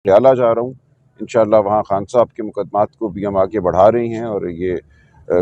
पटियाला जा रहा हूँ। इंशाअल्लाह वहाँ खान साहब के मुकदमात को भी हम आगे बढ़ा रहे हैं और ये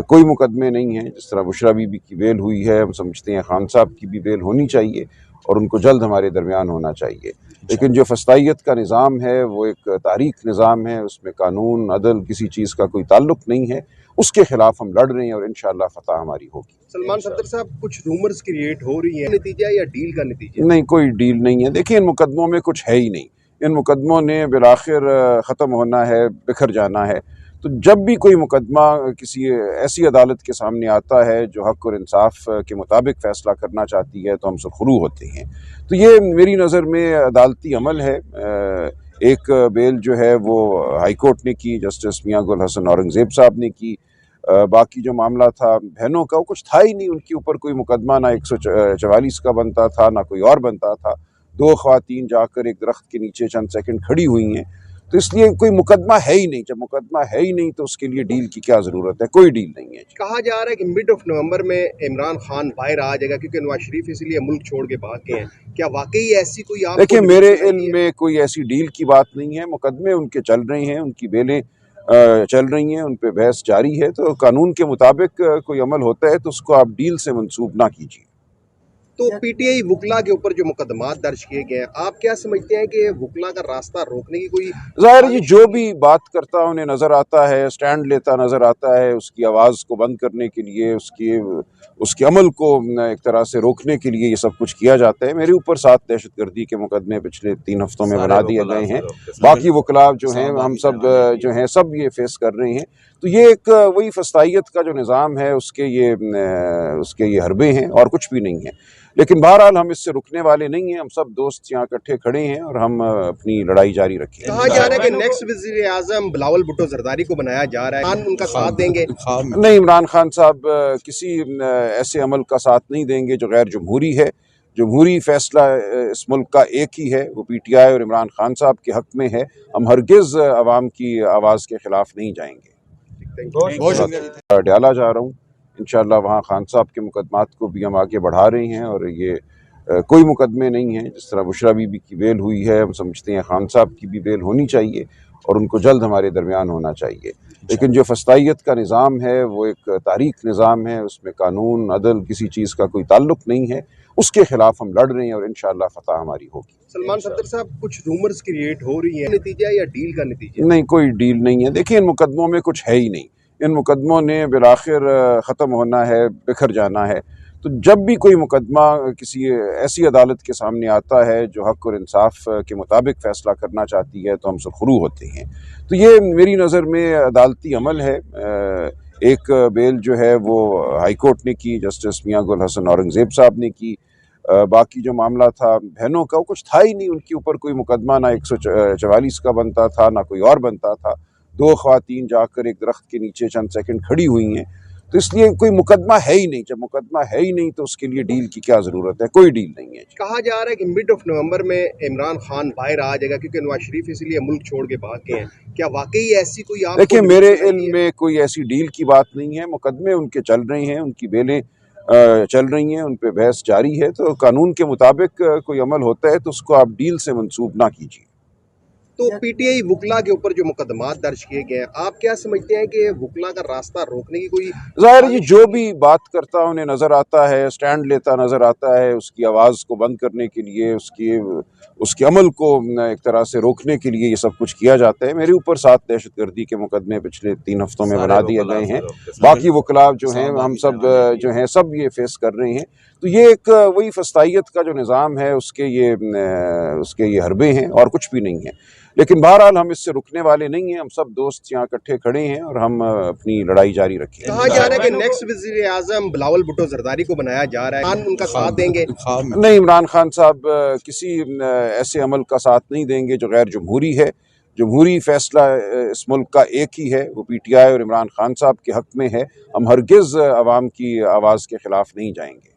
कोई मुकदमे नहीं हैं। जिस तरह बुशरा बीबी की बेल हुई है, हम समझते हैं खान साहब की भी बेल होनी चाहिए और उनको जल्द हमारे दरमियान होना चाहिए। लेकिन जो फस्तायत का निज़ाम है वो एक तारीख निज़ाम है, उसमें कानून अदल किसी चीज़ का कोई ताल्लुक नहीं है। उसके खिलाफ हम लड़ रहे हैं और इंशाअल्लाह फतह हमारी होगी। सलमान सफदर साहब, कुछ रूमर्स क्रिएट हो रही है, नतीजा या डील का नतीजा? नहीं, कोई डील नहीं है। देखिए, इन मुकदमों में कुछ है ही नहीं। इन मुकदमों ने बिलाखिर ख़त्म होना है, बिखर जाना है। तो जब भी कोई मुकदमा किसी ऐसी अदालत के सामने आता है जो हक़ और इंसाफ के मुताबिक फ़ैसला करना चाहती है तो हम सुरखरू होते हैं। तो ये मेरी नज़र में अदालती अमल है। एक बेल जो है वो हाई कोर्ट ने की, जस्टिस मियां गुल हसन औरंगज़ेब साहब ने की। बाकी जो मामला था बहनों का, वो कुछ था ही नहीं उनके ऊपर कोई मुकदमा, ना 144 का बनता था ना कोई और बनता था। दो ख़वातीन जाकर एक दरख्त के नीचे चंद सेकंड खड़ी हुई हैं, तो इसलिए कोई मुकदमा है ही नहीं। जब मुकदमा है ही नहीं तो उसके लिए डील की क्या ज़रूरत है? कोई डील नहीं है। कहा जा रहा है कि मिड ऑफ नवंबर में इमरान खान बाहर आ जाएगा क्योंकि नवाज शरीफ इसलिए मुल्क छोड़ के भाग गए हैं। क्या वाकई ऐसी कोई आपको? देखिए, मेरे इल्म में कोई ऐसी डील की बात नहीं है। मुकदमे उनके चल रहे हैं, उनकी बेलें चल रही हैं, उन पे बहस जारी है। तो कानून के मुताबिक कोई अमल होता है तो उसको आप डील से मंसूब ना कीजिए। तो पीटीआई वुकला के ऊपर जो मुकदमात दर्ज किए गए हैं, आप क्या समझते हैं कि वुकला का रास्ता रोकने की कोई? ज़ाहिर है, जो भी बात करता उन्हें नज़र आता है, स्टैंड लेता नज़र आता है, उसकी आवाज़ को बंद करने के लिए, उसके अमल को एक तरह से रोकने के लिए ये सब कुछ किया जाता है। मेरे ऊपर 7 दहशतगर्दी के मुकदमे पिछले 3 हफ्तों में बना दिए गए हैं। बाकी वकला जो हैं, हम सब जो हैं, सब ये फेस कर रहे हैं। तो ये एक वही फस्तायत का जो निज़ाम है उसके ये हरबे हैं और कुछ भी नहीं है। लेकिन बहरहाल हम इससे रुकने वाले नहीं हैं। हम सब दोस्त यहाँ इकट्ठे खड़े हैं और हम अपनी लड़ाई जारी रखेंगे। कहा जा रहा है कि नेक्स्ट वज़ीर आज़म बिलावल भुट्टो जरदारी को बनाया जा रहा है, खान उनका साथ देंगे? नहीं, इमरान खान साहब किसी ऐसे अमल का साथ नहीं देंगे जो गैर जमहूरी है। जमहूरी फैसला इस मुल्क का एक ही है, वो पीटीआई और इमरान खान साहब के हक में है। हम हरगिज़ अवाम की आवाज़ के खिलाफ नहीं जाएंगे। पटियाला जा रहा हूँ। इंशाअल्लाह वहाँ खान साहब के मुकदमात को भी हम आगे बढ़ा रहे हैं और ये कोई मुकदमे नहीं हैं। जिस तरह बुशरा बीबी की बेल हुई है, हम समझते हैं खान साहब की भी बेल होनी चाहिए और उनको जल्द हमारे दरमियान होना चाहिए। लेकिन जो फस्तायत का निज़ाम है वो एक तारीख निज़ाम है, उसमें कानून अदल किसी चीज़ का कोई ताल्लुक नहीं है। उसके खिलाफ हम लड़ रहे हैं और इंशाअल्लाह फतह हमारी होगी। सलमान सफदर साहब, कुछ रूमर्स क्रिएट हो रही है, नतीजा या डील का नतीजा? नहीं, कोई डील नहीं है। देखिए, इन मुकदमों में कुछ है ही नहीं। इन मुकदमों ने बिलाखिर ख़त्म होना है, बिखर जाना है। तो जब भी कोई मुकदमा किसी ऐसी अदालत के सामने आता है जो हक़ और इंसाफ के मुताबिक फ़ैसला करना चाहती है तो हम सुरखरू होते हैं। तो ये मेरी नज़र में अदालती अमल है। एक बेल जो है वो हाई कोर्ट ने की, जस्टिस मियां गुल हसन औरंगज़ेब साहब ने की। बाकी जो मामला था बहनों का, वो कुछ था ही नहीं उनके ऊपर कोई मुकदमा, ना 144 का बनता था ना कोई और बनता था। दो ख़वातीन जाकर एक दरख्त के नीचे चंद सेकंड खड़ी हुई हैं, तो इसलिए कोई मुकदमा है ही नहीं। जब मुकदमा है ही नहीं तो उसके लिए डील की क्या ज़रूरत है? कोई डील नहीं है। कहा जा रहा है कि मिड ऑफ नवंबर में इमरान खान बाहर आ जाएगा क्योंकि नवाज शरीफ इसलिए मुल्क छोड़ के भाग गए हैं। क्या वाकई ऐसी कोई आपको? देखिए, मेरे इल्म में कोई ऐसी डील की बात नहीं है। मुकदमे उनके चल रहे हैं, उनकी बेलें चल रही हैं, उन पे बहस जारी है। तो कानून के मुताबिक कोई अमल होता है तो उसको आप डील से मंसूब ना कीजिए। तो पीटीआई वुकला के ऊपर जो मुकदमात दर्ज किए गए हैं, आप क्या समझते हैं कि वुकला का रास्ता रोकने की कोई? ज़ाहिर है, जो भी बात करता उन्हें नज़र आता है, स्टैंड लेता नज़र आता है, उसकी आवाज़ को बंद करने के लिए, उसके अमल को एक तरह से रोकने के लिए ये सब कुछ किया जाता है। मेरे ऊपर 7 दहशतगर्दी के मुकदमे पिछले 3 हफ्तों में बना दिए गए हैं। बाकी वकला जो हैं, हम सब जो हैं, सब ये फेस कर रहे हैं। तो ये एक वही फस्तायत का जो निज़ाम है उसके ये हरबे हैं और कुछ भी नहीं है। लेकिन बहरहाल हम इससे रुकने वाले नहीं हैं। हम सब दोस्त यहाँ इकट्ठे खड़े हैं और हम अपनी लड़ाई जारी रखेंगे। कहा जा रहा है कि नेक्स्ट वज़ीर आज़म बिलावल भुट्टो जरदारी को बनाया जा रहा है, खान उनका साथ देंगे? नहीं, इमरान खान साहब किसी ऐसे अमल का साथ नहीं देंगे जो गैर जमहूरी है। जमहूरी फैसला इस मुल्क का एक ही है, वो पीटीआई और इमरान खान साहब के हक में है। हम हरगिज़ अवाम की आवाज़ के खिलाफ नहीं जाएंगे।